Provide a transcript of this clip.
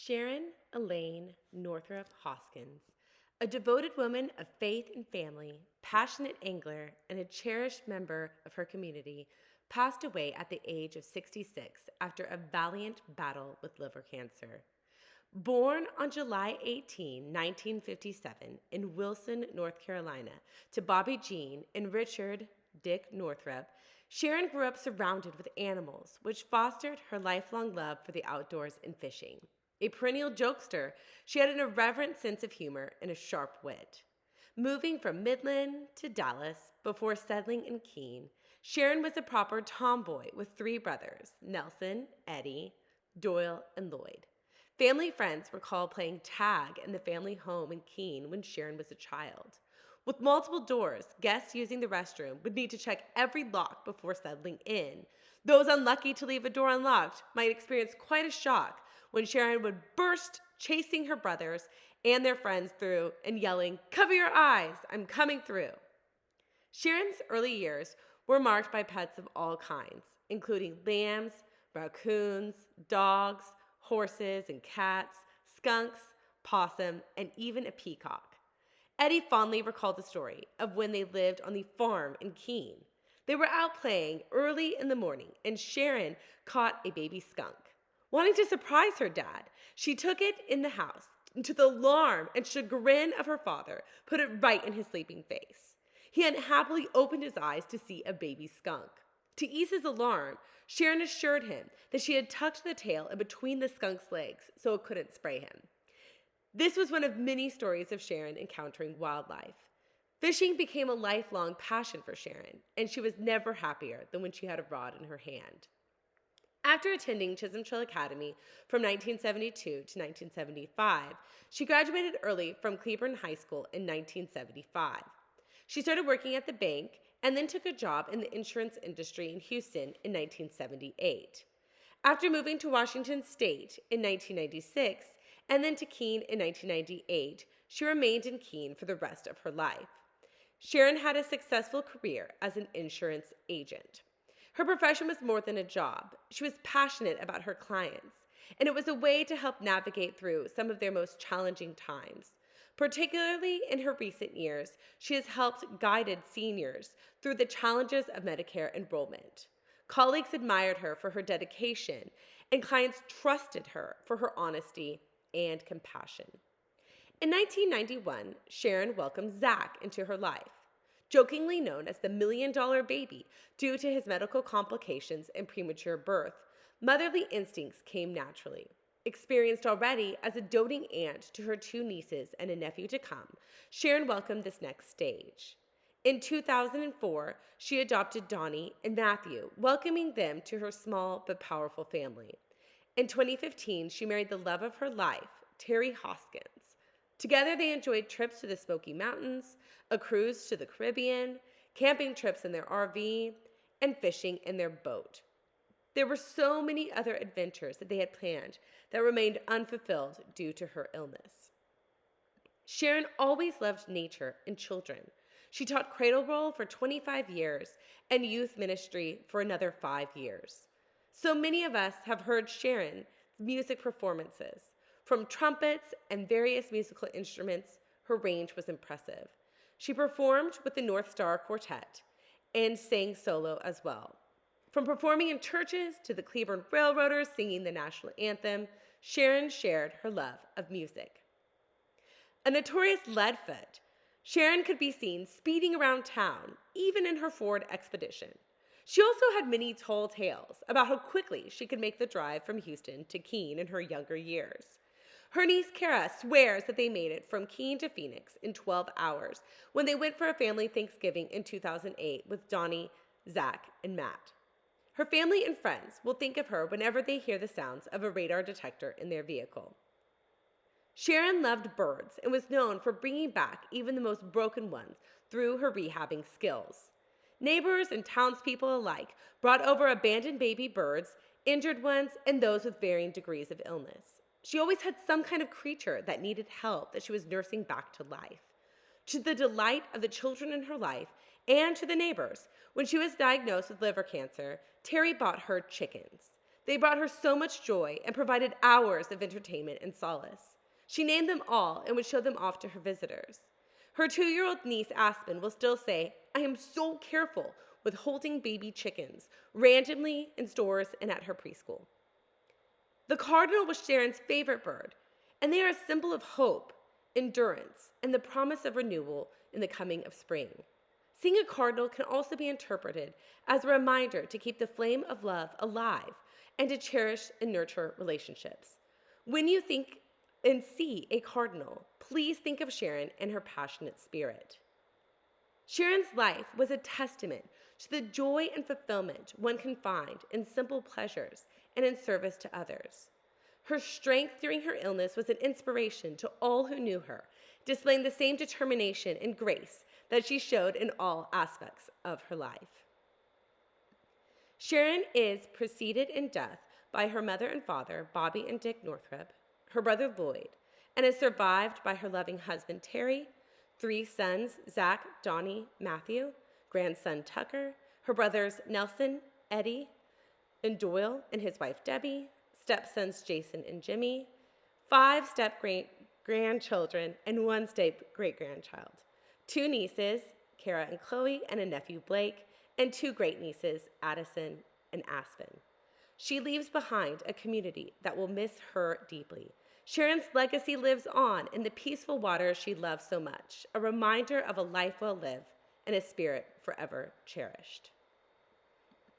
Sharon Elaine Northrup Hoskins, a devoted woman of faith and family, passionate angler, and a cherished member of her community, passed away at the age of 66 after a valiant battle with liver cancer. Born on July 18, 1957, in Wilson, North Carolina, to Bobby Jean and Richard Dick Northrup, Sharon grew up surrounded with animals, which fostered her lifelong love for the outdoors and fishing. A perennial jokester, she had an irreverent sense of humor and a sharp wit. Moving from Midland to Dallas before settling in Keene, Sharon was a proper tomboy with three brothers, Nelson, Eddie, Doyle, and Lloyd. Family friends recall playing tag in the family home in Keene when Sharon was a child. With multiple doors, guests using the restroom would need to check every lock before settling in. Those unlucky to leave a door unlocked might experience quite a shock when Sharon would burst chasing her brothers and their friends through and yelling, "Cover your eyes, I'm coming through." Sharon's early years were marked by pets of all kinds, including lambs, raccoons, dogs, horses and cats, skunks, possum, and even a peacock. Eddie fondly recalled the story of when they lived on the farm in Keene. They were out playing early in the morning, and Sharon caught a baby skunk. Wanting to surprise her dad, she took it in the house, and to the alarm and chagrin of her father, put it right in his sleeping face. He unhappily opened his eyes to see a baby skunk. To ease his alarm, Sharon assured him that she had tucked the tail in between the skunk's legs so it couldn't spray him. This was one of many stories of Sharon encountering wildlife. Fishing became a lifelong passion for Sharon, and she was never happier than when she had a rod in her hand. After attending Chisholm Trail Academy from 1972 to 1975, she graduated early from Cleburne High School in 1975. She started working at the bank and then took a job in the insurance industry in Houston in 1978. After moving to Washington State in 1996 and then to Keene in 1998, she remained in Keene for the rest of her life. Sharon had a successful career as an insurance agent. Her profession was more than a job. She was passionate about her clients, and it was a way to help navigate through some of their most challenging times. Particularly in her recent years, she has helped guided seniors through the challenges of Medicare enrollment. Colleagues admired her for her dedication, and clients trusted her for her honesty and compassion. In 1991, Sharon welcomed Zach into her life. Jokingly known as the $1 million baby due to his medical complications and premature birth, motherly instincts came naturally. Experienced already as a doting aunt to her two nieces and a nephew to come, Sharon welcomed this next stage. In 2004, she adopted Donnie and Matthew, welcoming them to her small but powerful family. In 2015, she married the love of her life, Terry Hoskins. Together, they enjoyed trips to the Smoky Mountains, a cruise to the Caribbean, camping trips in their RV, and fishing in their boat. There were so many other adventures that they had planned that remained unfulfilled due to her illness. Sharon always loved nature and children. She taught cradle roll for 25 years and youth ministry for another 5 years. So many of us have heard Sharon's music performances. From trumpets and various musical instruments, her range was impressive. She performed with the North Star Quartet and sang solo as well. From performing in churches to the Cleburne Railroaders singing the national anthem, Sharon shared her love of music. A notorious leadfoot, Sharon could be seen speeding around town, even in her Ford Expedition. She also had many tall tales about how quickly she could make the drive from Houston to Keene in her younger years. Her niece Kara swears that they made it from Keene to Phoenix in 12 hours when they went for a family Thanksgiving in 2008 with Donnie, Zach, and Matt. Her family and friends will think of her whenever they hear the sounds of a radar detector in their vehicle. Sharon loved birds and was known for bringing back even the most broken ones through her rehabbing skills. Neighbors and townspeople alike brought over abandoned baby birds, injured ones, and those with varying degrees of illness. She always had some kind of creature that needed help that she was nursing back to life. To the delight of the children in her life and to the neighbors, when she was diagnosed with liver cancer, Terry bought her chickens. They brought her so much joy and provided hours of entertainment and solace. She named them all and would show them off to her visitors. Her 2-year-old niece Aspen will still say, "I am so careful with holding baby chickens randomly in stores and at her preschool." The cardinal was Sharon's favorite bird, and they are a symbol of hope, endurance, and the promise of renewal in the coming of spring. Seeing a cardinal can also be interpreted as a reminder to keep the flame of love alive and to cherish and nurture relationships. When you think and see a cardinal, please think of Sharon and her passionate spirit. Sharon's life was a testament to the joy and fulfillment one can find in simple pleasures and in service to others. Her strength during her illness was an inspiration to all who knew her, displaying the same determination and grace that she showed in all aspects of her life. Sharon is preceded in death by her mother and father, Bobby and Dick Northrup, her brother Lloyd, and is survived by her loving husband Terry, 3 sons, Zach, Donnie, Matthew, grandson Tucker, her brothers Nelson, Eddie, and Doyle, and his wife Debbie, stepsons Jason and Jimmy, 5 step-grandchildren, and 1 step-great-grandchild, 2 nieces, Kara and Chloe, and a nephew Blake, and 2 great-nieces, Addison and Aspen. She leaves behind a community that will miss her deeply. Sharon's legacy lives on in the peaceful waters she loved so much, a reminder of a life well lived and a spirit forever cherished.